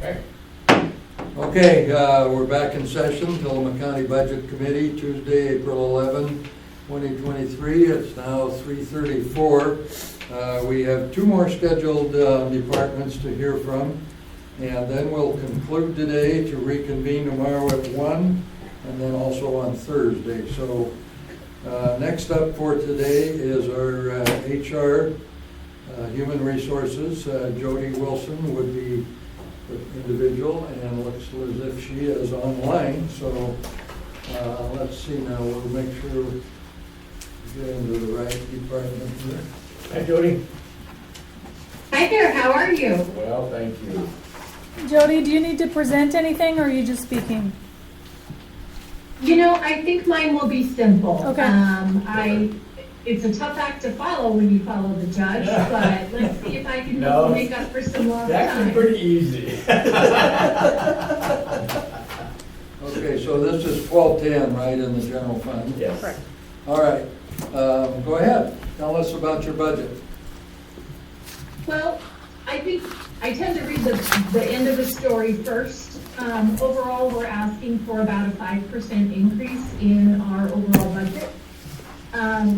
Okay. Okay, we're back in session, Tillamook County Budget Committee, Tuesday, April 11, 2023. It's now 3:34. We have two more scheduled departments to hear from, and then we'll conclude today to reconvene tomorrow at 1, and then also on Thursday. So next up for today is our HR, Human Resources. Jody Wilson would be the individual, and looks as if she is online. So let's see now, we'll make sure we get into the right department here. Hi, Jody. Hi there, how are you? Well, thank you. Jody, do you need to present anything, or are you just speaking? You know, I think mine will be simple. Okay. It's a tough act to follow when you follow the judge, but let's see if I can No, make up for some lost It's actually time. pretty easy. Okay, so this is 1210, right, in the general fund? Yes. Correct. All right, go ahead, tell us about your budget. Well, I think I tend to read the end of the story first. Overall, we're asking for about a 5% increase in our overall budget.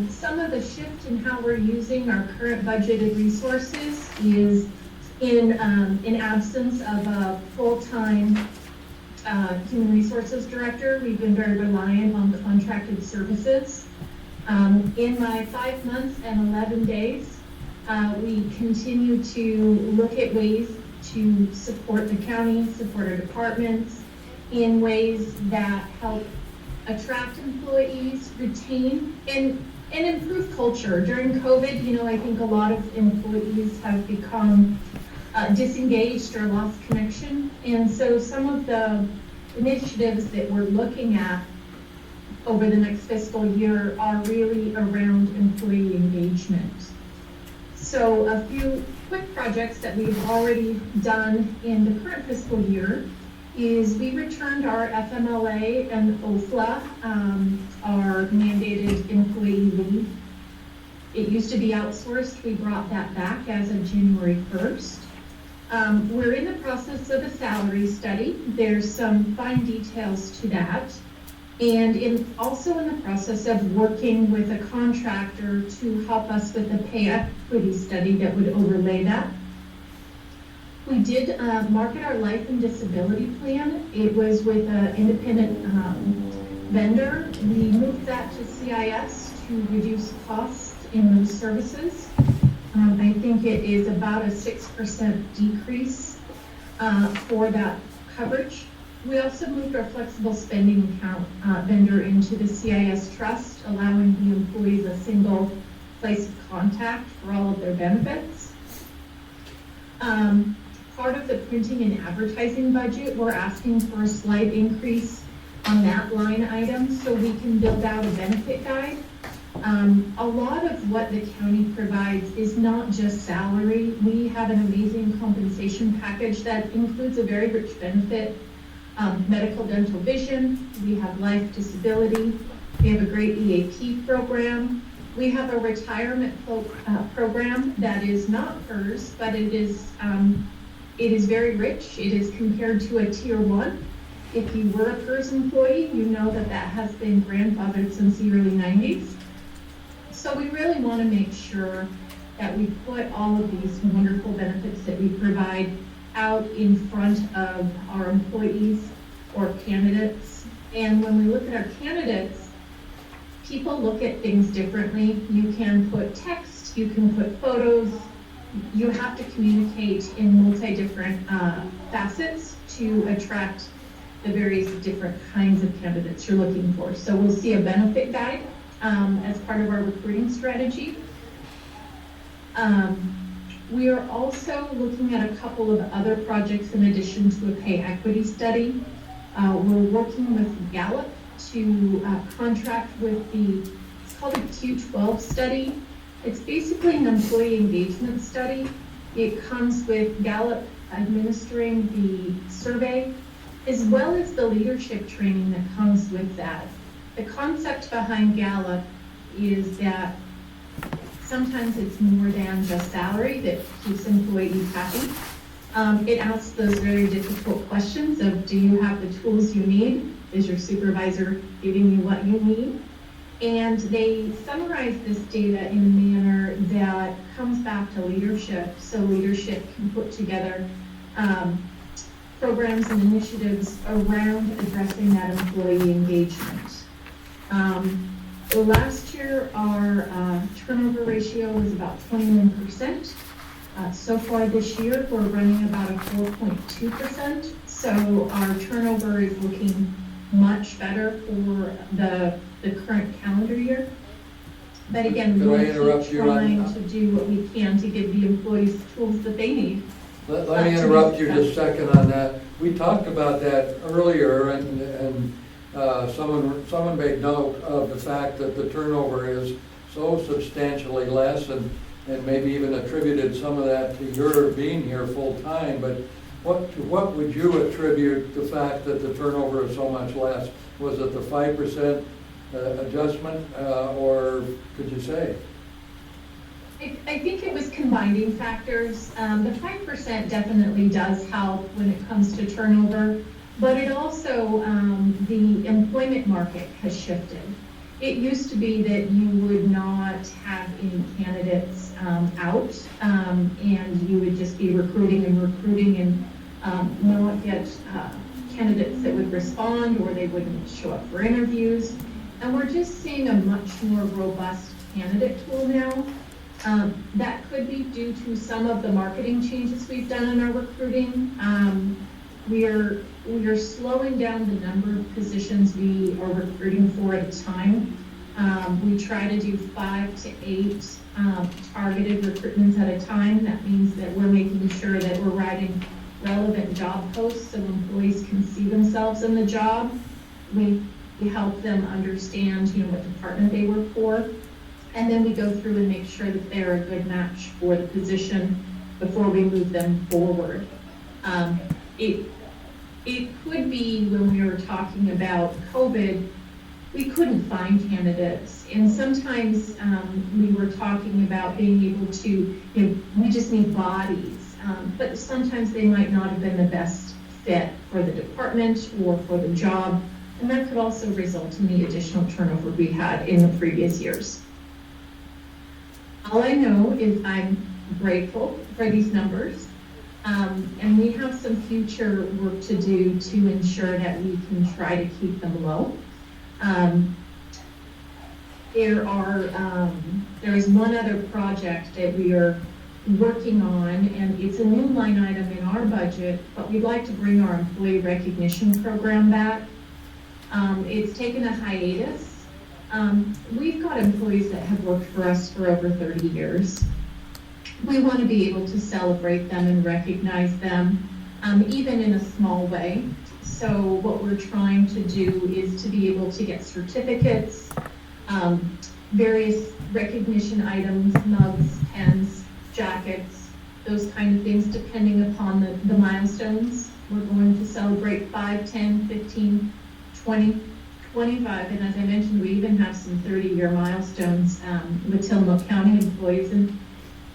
Some of the shift in how we're using our current budgeted resources is in absence of a full-time human resources director. We've been very reliant on contracted services. In my 5 months and 11 days, we continue to look at ways to support the county, support our departments in ways that help attract employees, retain, and improve culture. During COVID, you know, I think a lot of employees have become disengaged or lost connection. And so some of the initiatives that we're looking at over the next fiscal year are really around employee engagement. So a few quick projects that we've already done in the current fiscal year is we returned our FMLA and OFLA, our mandated employee leave. It used to be outsourced. We brought that back as of January 1st. We're in the process of a salary study. There's some fine details to that. And also in the process of working with a contractor to help us with a pay equity study that would overlay that. We did market our life and disability plan. It was with an independent vendor. We moved that to CIS to reduce costs in those services. I think it is about a 6% decrease for that coverage. We also moved our flexible spending account vendor into the CIS trust, allowing the employees a single place of contact for all of their benefits. Part of the printing and advertising budget, we're asking for a slight increase on that line item so we can build out a benefit guide. A lot of what the county provides is not just salary. We have an amazing compensation package that includes a very rich benefit. Medical, dental, vision. We have life, disability. We have a great EAP program. We have a retirement program that is not PERS, but it is very rich. It is compared to a tier 1. If you were a PERS employee, you know that has been grandfathered since the early 90s. So we really want to make sure that we put all of these wonderful benefits that we provide out in front of our employees or candidates. And when we look at our candidates, people look at things differently. You can put text, you can put photos, you have to communicate in multi-different facets to attract the various different kinds of candidates you're looking for. So we'll see a benefit guide as part of our recruiting strategy. We are also looking at a couple of other projects in addition to a pay equity study. We're working with Gallup to contract with it's called a Q12 study. It's basically an employee engagement study. It comes with Gallup administering the survey, as well as the leadership training that comes with that. The concept behind Gallup is that sometimes it's more than just salary that keeps employees happy. It asks those very difficult questions of, do you have the tools you need? Is your supervisor giving you what you need? And they summarize this data in a manner that comes back to leadership, so leadership can put together programs and initiatives around addressing that employee engagement. Last year, our turnover ratio was about 21%. So far this year, we're running about a 4.2%. So our turnover is looking much better for the current calendar year. But again, Could I we'll interrupt keep you on- trying to do what we can to give the employees the tools that they need. Let me interrupt you just a second on that. We talked about that earlier, and someone made note of the fact that the turnover is so substantially less, and maybe even attributed some of that to your being here full-time, but what would you attribute the fact that the turnover is so much less? Was it the 5% adjustment, or could you say? I think it was combining factors. The 5% definitely does help when it comes to turnover, but it also, the employment market has shifted. It used to be that you would not have any candidates out, and you would just be recruiting and not get candidates that would respond, or they wouldn't show up for interviews. And we're just seeing a much more robust candidate pool now. That could be due to some of the marketing changes we've done in our recruiting. We are slowing down the number of positions we are recruiting for at a time. We try to do 5 to 8 targeted recruitments at a time. That means that we're making sure that we're writing relevant job posts so employees can see themselves in the job. We help them understand, what department they work for. And then we go through and make sure that they're a good match for the position before we move them forward. It could be when we were talking about COVID, we couldn't find candidates. And sometimes we were talking about being able to, we just need bodies. But sometimes they might not have been the best fit for the department or for the job. And that could also result in the additional turnover we had in the previous years. All I know is I'm grateful for these numbers, and we have some future work to do to ensure that we can try to keep them low. There is one other project that we are working on, and it's a new line item in our budget, but we'd like to bring our employee recognition program back. It's taken a hiatus. We've got employees that have worked for us for over 30 years. We want to be able to celebrate them and recognize them, even in a small way. So what we're trying to do is to be able to get certificates, various recognition items, mugs, pens, jackets, those kind of things, depending upon the milestones. We're going to celebrate 5, 10, 15, 20, 25, and as I mentioned, we even have some 30-year milestones with Tillamook County employees, and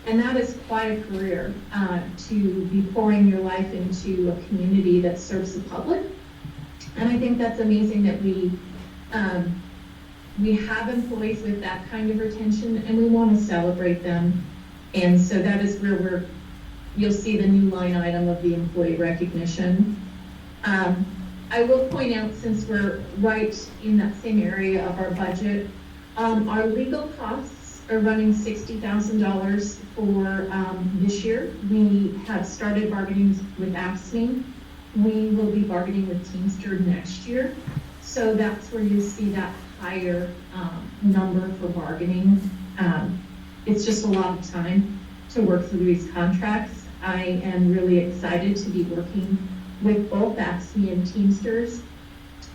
that is quite a career to be pouring your life into a community that serves the public. And I think that's amazing that we have employees with that kind of retention, and we want to celebrate them. And so that is where you'll see the new line item of the employee recognition. I will point out, since we're right in that same area of our budget, our legal costs are running $60,000 for this year. We have started bargaining with AFSCME. We will be bargaining with Teamster next year. So that's where you see that higher number for bargaining. It's just a lot of time to work through these contracts. I am really excited to be working with both AFSCME and Teamsters.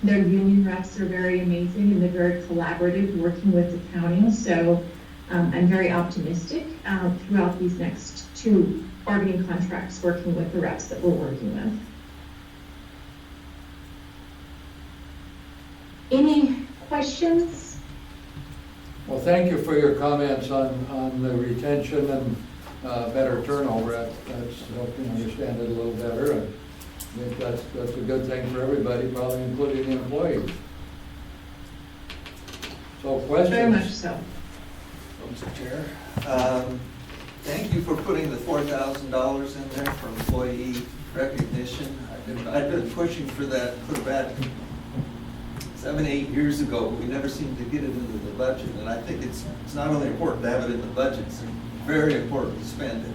Their union reps are very amazing, and they're very collaborative working with the county. So I'm very optimistic throughout these next 2 bargaining contracts working with the reps that we're working with. Any questions? Well, thank you for your comments on the retention, and better turnover. That's helping understand it a little better. And I think that's a good thing for everybody, probably including the employees. So questions? Very much so. Mr. Chair, thank you for putting the $4,000 in there for employee recognition. I've been pushing for that for about 7, 8 years ago, but we never seemed to get it into the budget. And I think it's not only important to have it in the budget, it's very important to spend it.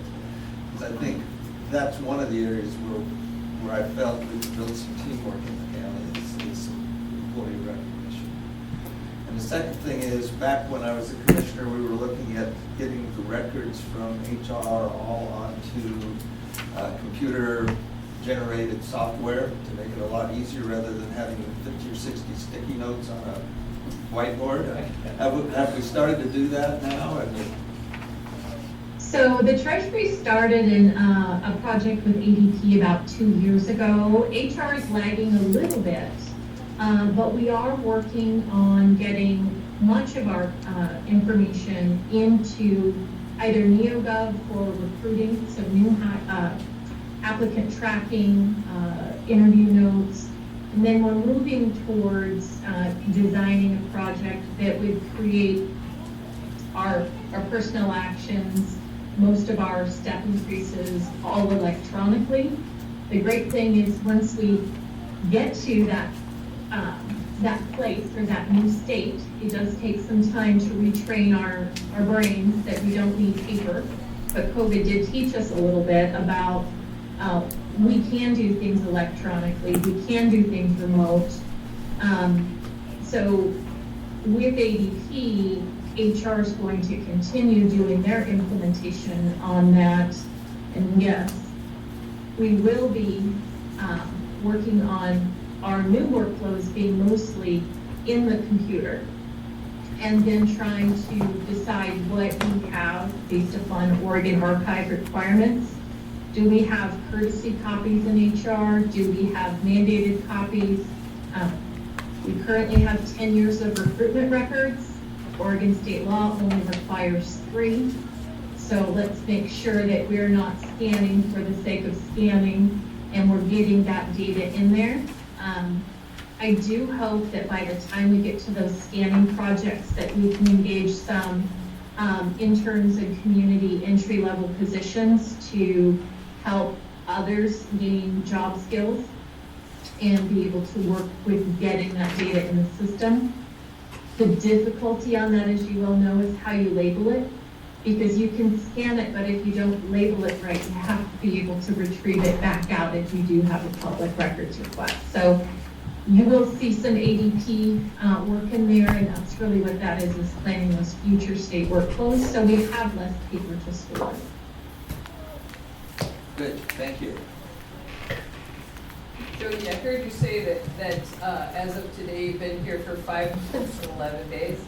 Because I think that's one of the areas where I felt we could build some teamwork in the county is employee recognition. And the second thing is, back when I was a commissioner, we were looking at getting the records from HR all onto computer-generated software to make it a lot easier rather than having 50 or 60 sticky notes on a whiteboard. Have we started to do that now? So the Treasury started in a project with ADP about 2 years ago. HR is lagging a little bit, but we are working on getting much of our information into either NeoGov for recruiting, so new applicant tracking, interview notes, and then we're moving towards designing a project that would create our personnel actions, most of our step increases, all electronically. The great thing is once we get to that place or that new state, it does take some time to retrain our brains that we don't need paper. But COVID did teach us a little bit about we can do things electronically, we can do things remote. So with ADP, HR is going to continue doing their implementation on that. And yes, we will be working on our new workflows being mostly in the computer, and then trying to decide what we have based upon Oregon Archive requirements. Do we have courtesy copies in HR? Do we have mandated copies? We currently have 10 years of recruitment records. Oregon state law only requires 3. So let's make sure that we're not scanning for the sake of scanning and we're getting that data in there. I do hope that by the time we get to those scanning projects that we can engage some interns and community entry-level positions to help others gain job skills and be able to work with getting that data in the system. The difficulty on that, as you well know, is how you label it, because you can scan it, but if you don't label it right, you have to be able to retrieve it back out if you do have a public records request. So you will see some ADP work in there, and that's really what that is planning those future state workflows, so we have less paper to store. Good, thank you. Jody, I heard you say that as of today, you've been here for 5 months and 11 days.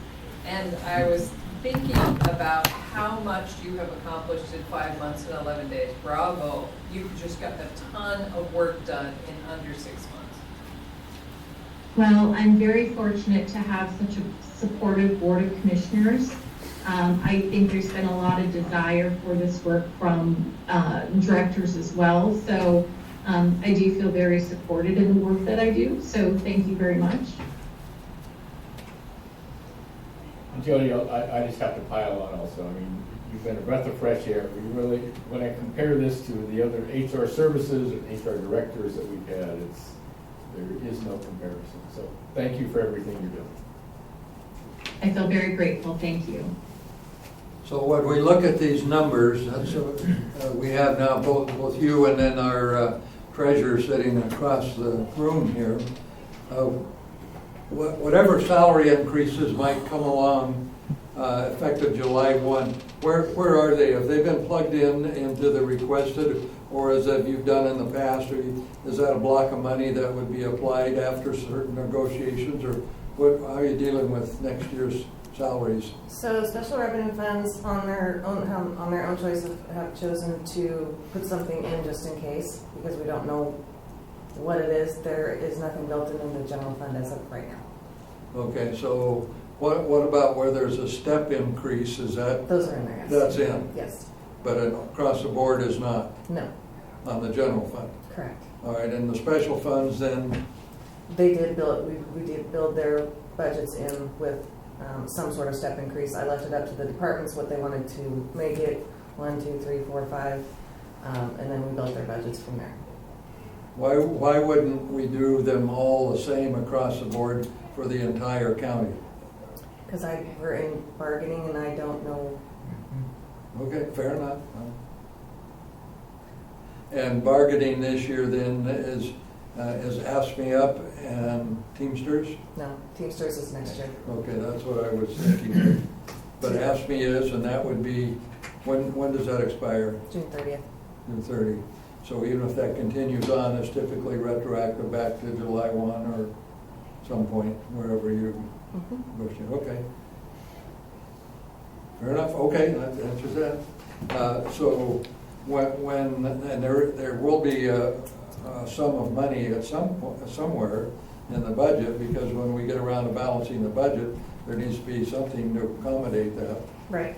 And I was thinking about how much you have accomplished in 5 months and 11 days. Bravo. You've just got a ton of work done in under 6 months. Well, I'm very fortunate to have such a supportive board of commissioners. I think there's been a lot of desire for this work from directors as well. So I do feel very supported in the work that I do. So thank you very much. And Jody, I just have to pile on also. I mean, you've been a breath of fresh air. We really, when I compare this to the other HR services and HR directors that we've had, there is no comparison. So thank you for everything you're doing. I feel very grateful. Thank you. So when we look at these numbers, that's we have now both you and then our treasurer sitting across the room here. Whatever salary increases might come along effective July 1, where are they? Have they been plugged into the requested, or as you've done in the past, or is that a block of money that would be applied after certain negotiations, or how are you dealing with next year's salaries? So special revenue funds on their own choice have chosen to put something in just in case, because we don't know what it is. There is nothing built in the general fund as of right now. Okay, so what about where there's a step increase? Is that Those are in there, yes. That's in? Yes. but across the board is not No, on the general fund. correct. All right, and the special funds then, They did build, we did build their budgets in with some sort of step increase. I left it up to the departments what they wanted to make it, 1, 2, 3, 4, 5, and then we built their budgets from there. why wouldn't we do them all the same across the board for the entire county? Because we're in bargaining and I don't know, Okay, fair enough. And bargaining this year then is Ask Me Up and Teamsters? no, Teamsters is next year. Okay, that's what I was thinking. But Ask Me is, and that would be, when does that expire? June 30th. June 30. So even if that continues on, it's typically retroactive back to July 1 or some point, wherever you Mhm. wish it. Okay. Fair enough, okay, that answers that. So when, and there will be a sum of money at somewhere in the budget, because when we get around to balancing the budget, there needs to be something to accommodate that. Right.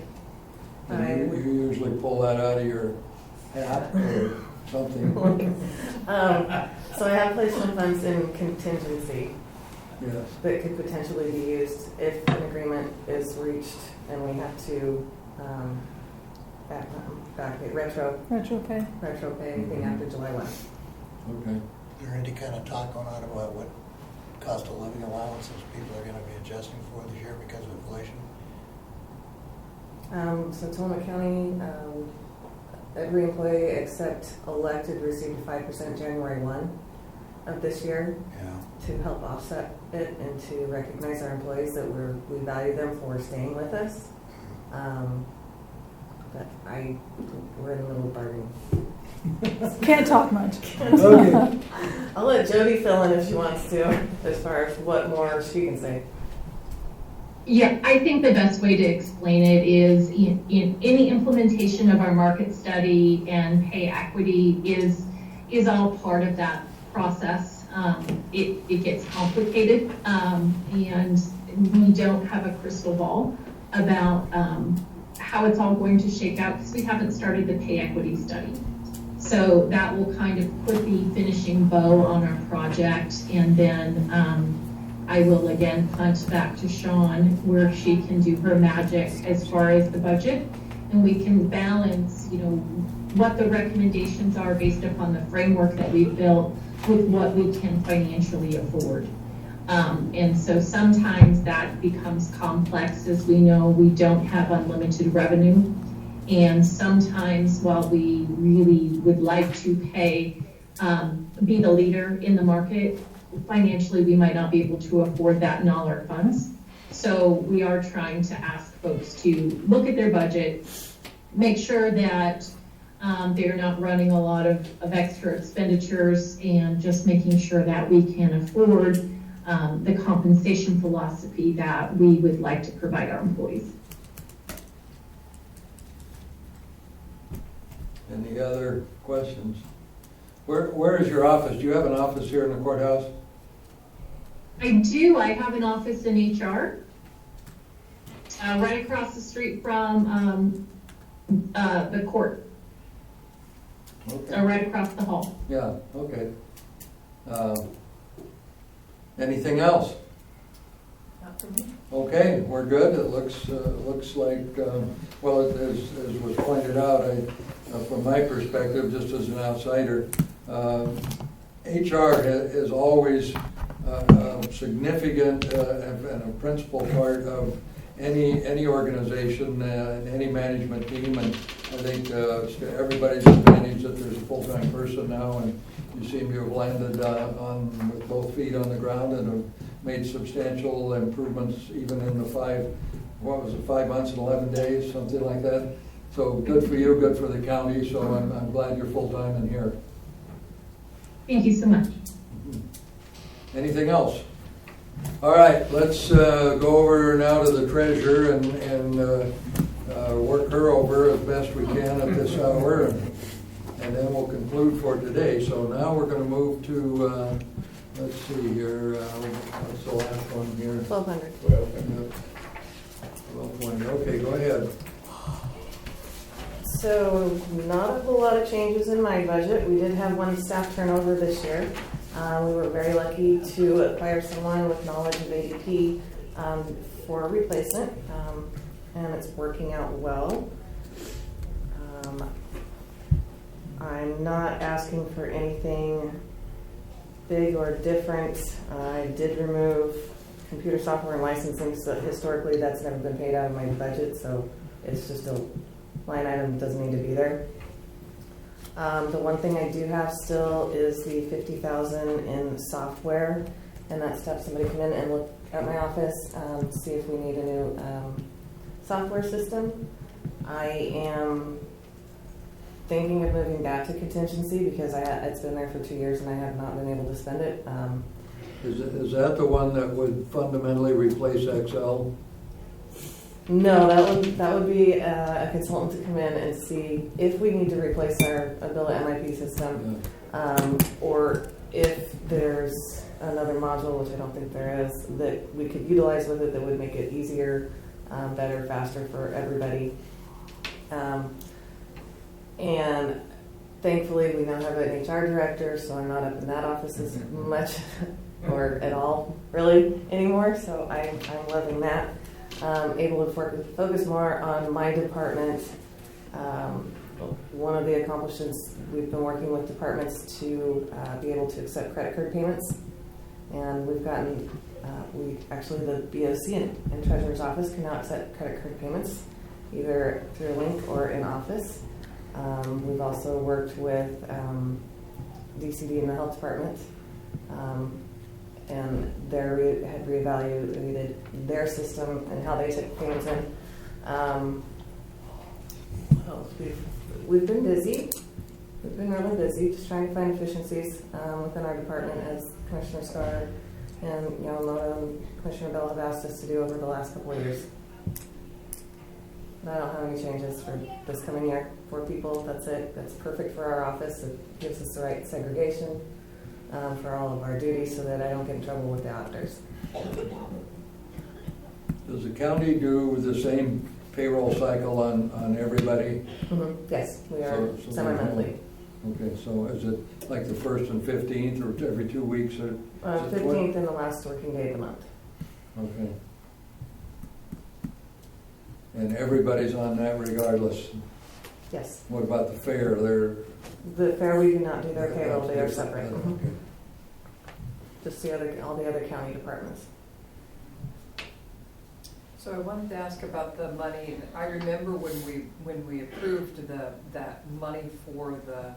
And you usually pull that out of your hat or something. So I have placed some funds in contingency Yes, that could potentially be used if an agreement is reached and we have to back pay, retro pay anything after July 1. okay. Is there any kind of talk going on about what cost of living allowances people are going to be adjusting for this year because of inflation? So Tacoma County, every employee except elected received 5% January 1 of this year Yeah. to help offset it and to recognize our employees that we value them for staying with us. But we're in the middle of bargaining. Can't talk much. Okay. I'll let Jody fill in if she wants to, as far as what more she can say. Yeah, I think the best way to explain it is in any implementation of our market study and pay equity is all part of that process. It gets complicated, and we don't have a crystal ball about how it's all going to shake out because we haven't started the pay equity study. So that will kind of put the finishing bow on our project, and then I will again punt back to Sean where she can do her magic as far as the budget, and we can balance, what the recommendations are based upon the framework that we've built with what we can financially afford. And so sometimes that becomes complex, as we know we don't have unlimited revenue. And sometimes while we really would like to pay, be the leader in the market, financially we might not be able to afford that in all our funds. So we are trying to ask folks to look at their budget, make sure that they're not running a lot of extra expenditures, and just making sure that we can afford the compensation philosophy that we would like to provide our employees. Any other questions? Where is your office? Do you have an office here in the courthouse? I do. I have an office in HR, right across the street from the court, Okay. right across the hall. Yeah, okay. Anything else? Not for me. Okay, we're good. It looks like, well, as was pointed out, from my perspective, just as an outsider, HR is always a significant and a principal part of any organization and any management team. And I think everybody's advantage that there's a full-time person now, and you seem to have landed with both feet on the ground and have made substantial improvements even in the 5 months and 11 days, something like that. So good for you, good for the county, so I'm glad you're full-time in here. Thank you so much. Anything else? All right, let's go over now to the treasurer and work her over as best we can at this hour, and then we'll conclude for today. So now we're going to move to, let's see here, what's the last one here? 1,200. Okay, go ahead. So not a whole lot of changes in my budget. We did have one staff turnover this year. We were very lucky to acquire someone with knowledge of ADP for a replacement, and it's working out well. I'm not asking for anything big or different. I did remove computer software and licensing, so historically that's never been paid out of my budget, so it's just a line item that doesn't need to be there. The one thing I do have still is the $50,000 in software, and that's to have somebody come in and look at my office, see if we need a new software system. I am thinking of moving back to contingency because it's been there for 2 years and I have not been able to spend it. Is that the one that would fundamentally replace Excel? No, that would be a consultant to come in and see if we need to replace our Abila MIP system, or if there's another module, which I don't think there is, that we could utilize with it that would make it easier, better, faster for everybody. And thankfully, we now have an HR director, so I'm not up in that office as much or at all, really, anymore. So I'm loving that. Able to focus more on my department. One of the accomplishments, we've been working with departments to be able to accept credit card payments. And we've gotten, the BOC and Treasurer's Office can now accept credit card payments, either through a link or in office. We've also worked with DCD and the health department, and they had reevaluated their system and how they take payments in. What else? We've been busy. We've been really busy just trying to find efficiencies within our department, as Commissioner Starr and Yamamoto and Commissioner Bell have asked us to do over the last couple of years. I don't have any changes for this coming year. 4 people, that's it. That's perfect for our office. It gives us the right segregation for all of our duties so that I don't get in trouble with the auditors. Does the county do the same payroll cycle on everybody? Mm-hmm. Yes, we are So semi-monthly. Okay, so is it like the 1st and 15th or every 2 weeks? Or 15th and the last working day of the month. Okay. And everybody's on that regardless? Yes. What about the fair? The fair, we do not do their payroll. They are separate. Okay. Just all the other county departments. So I wanted to ask about the money. I remember when we approved that money for the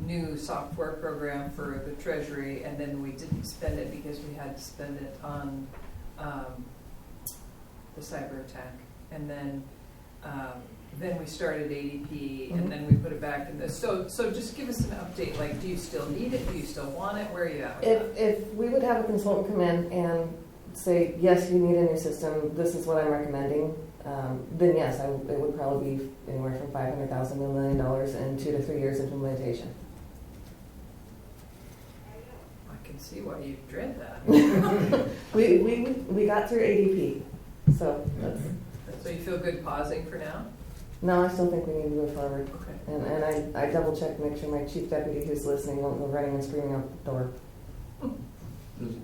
new software program for the Treasury, and then we didn't spend it because we had to spend it on the cyber attack. And then we started ADP, and then we put it back in this. So just give us an update. Like, do you still need it? Do you still want it? Where are you at with that? If we would have a consultant come in and say, yes, you need a new system, this is what I'm recommending, then yes, it would probably be anywhere from $500,000 to $1 million in 2 to 3 years implementation. I can see why you dread that. We got through ADP, so that's. So you feel good pausing for now? No, I still think we need to move forward. Okay. And I double checked, make sure my chief deputy who's listening won't go running and screaming out the door.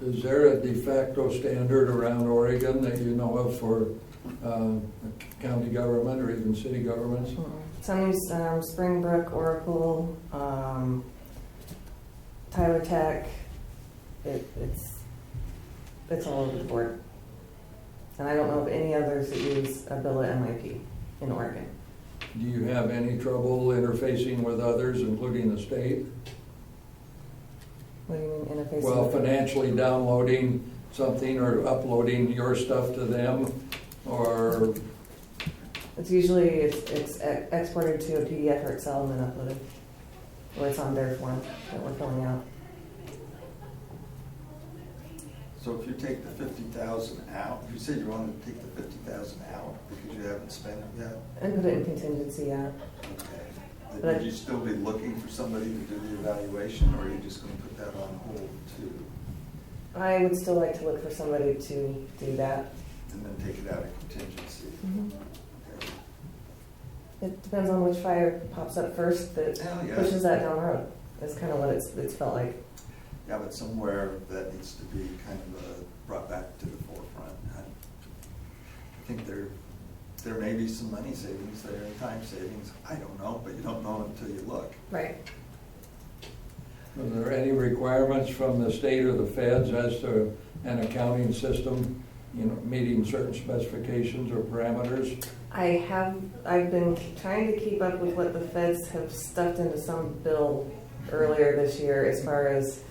Is there a de facto standard around Oregon that you know of for county government or even city governments? Some use Springbrook, Oracle, Tyler Tech. It's all over the board. And I don't know of any others that use Abila MIP in Oregon. Do you have any trouble interfacing with others, including the state? What do you mean interfacing? Well, with them? financially downloading something or uploading your stuff to them, or It's usually it's exported to a PDF or Excel and then uploaded, or it's on their form that we're filling out. So if you take the 50,000 out, you said you wanted to take the 50,000 out because you haven't spent it yet? And put it in contingency, yeah. Okay. But- Would you still be looking for somebody to do the evaluation, or are you just going to put that on hold too? I would still like to look for somebody to do that. And then take it out of contingency? Mm-hmm. Okay. It depends on which fire pops up first that Hell, yeah. pushes that down the road. That's kind of what it's felt like. Yeah, but somewhere that needs to be kind of brought back to the forefront. I think there may be some money savings there and time savings. I don't know, but you don't know until you look. Right. Are there any requirements from the state or the feds as to an accounting system, meeting certain specifications or parameters? I've been trying to keep up with what the feds have stuffed into some bill earlier this year as far as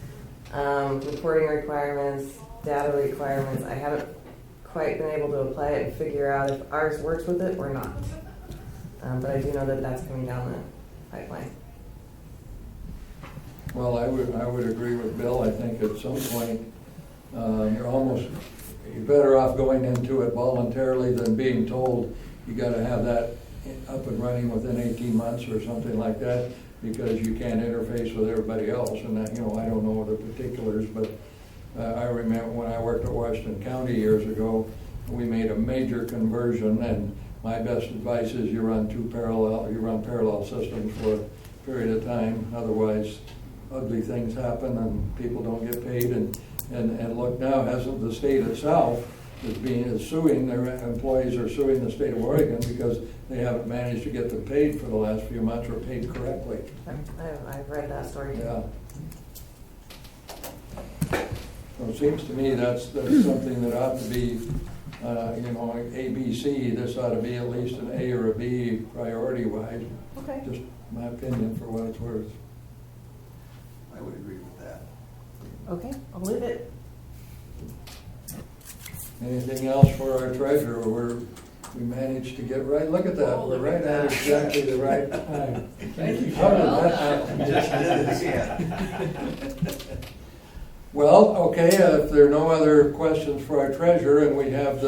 reporting requirements, data requirements. I haven't quite been able to apply it and figure out if ours works with it or not. But I do know that that's coming down the pipeline. Well, I would agree with Bill. I think at some point, you're better off going into it voluntarily than being told you gotta have that up and running within 18 months or something like that, because you can't interface with everybody else. And that, I don't know the particulars, but I remember when I worked at Washington County years ago, we made a major conversion, and my best advice is you run parallel systems for a period of time. Otherwise, ugly things happen and people don't get paid. And look now, hasn't the state itself is suing, their employees are suing the state of Oregon because they haven't managed to get them paid for the last few months or paid correctly. I've read that story too. Yeah. So it seems to me that's something that ought to be, A, B, C. This ought to be at least an A or a B priority-wise. Okay. Just my opinion for what it's worth. I would agree with that. Okay, I'll leave it. Anything else for our treasurer? We managed to get right. Look at that. Oh, We're look right at at that. exactly the right time. Thank you, How did Sean. that happen? Just did it again. Well, okay, if there are no other questions for our treasurer, and we have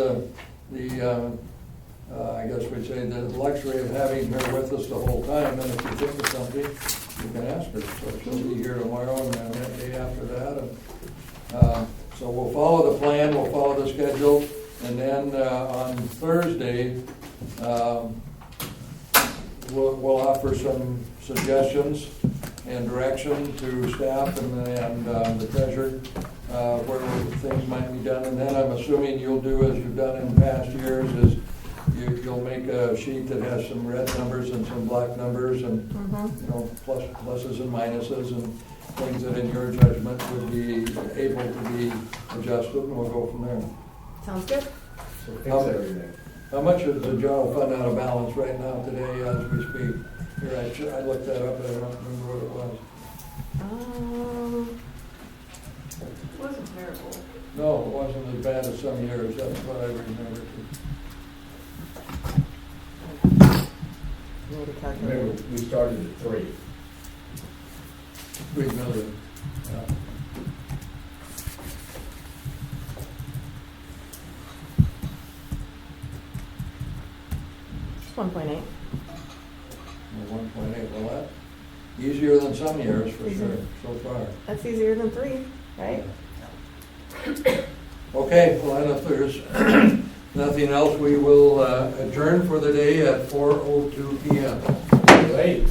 I guess we'd say the luxury of having her with us the whole time, and if you think of something, you can ask her. So she'll be here tomorrow and then that day after that. So we'll follow the plan, we'll follow the schedule, and then on Thursday, we'll offer some suggestions and direction to staff and the treasurer where things might be done. And then I'm assuming you'll do as you've done in past years, is you'll make a sheet that has some red numbers and some black numbers and pluses and minuses and things that in your judgment would be able to be adjusted, and we'll go from there. Sounds good. So fix everything. How much is the general fund out of balance right now today as we speak? Here, I looked that up, but I don't remember what it was. It wasn't terrible. No, it wasn't as bad as some years, that's what I remember. Need to calculate. Remember, we started at 3. 3 million. Yeah. Just 1.8. 1.8, well, that's easier than some years for sure, so far. That's easier than 3, right? Okay, well, then if there's nothing else, we will adjourn for the day at 4:02 p.m. Late.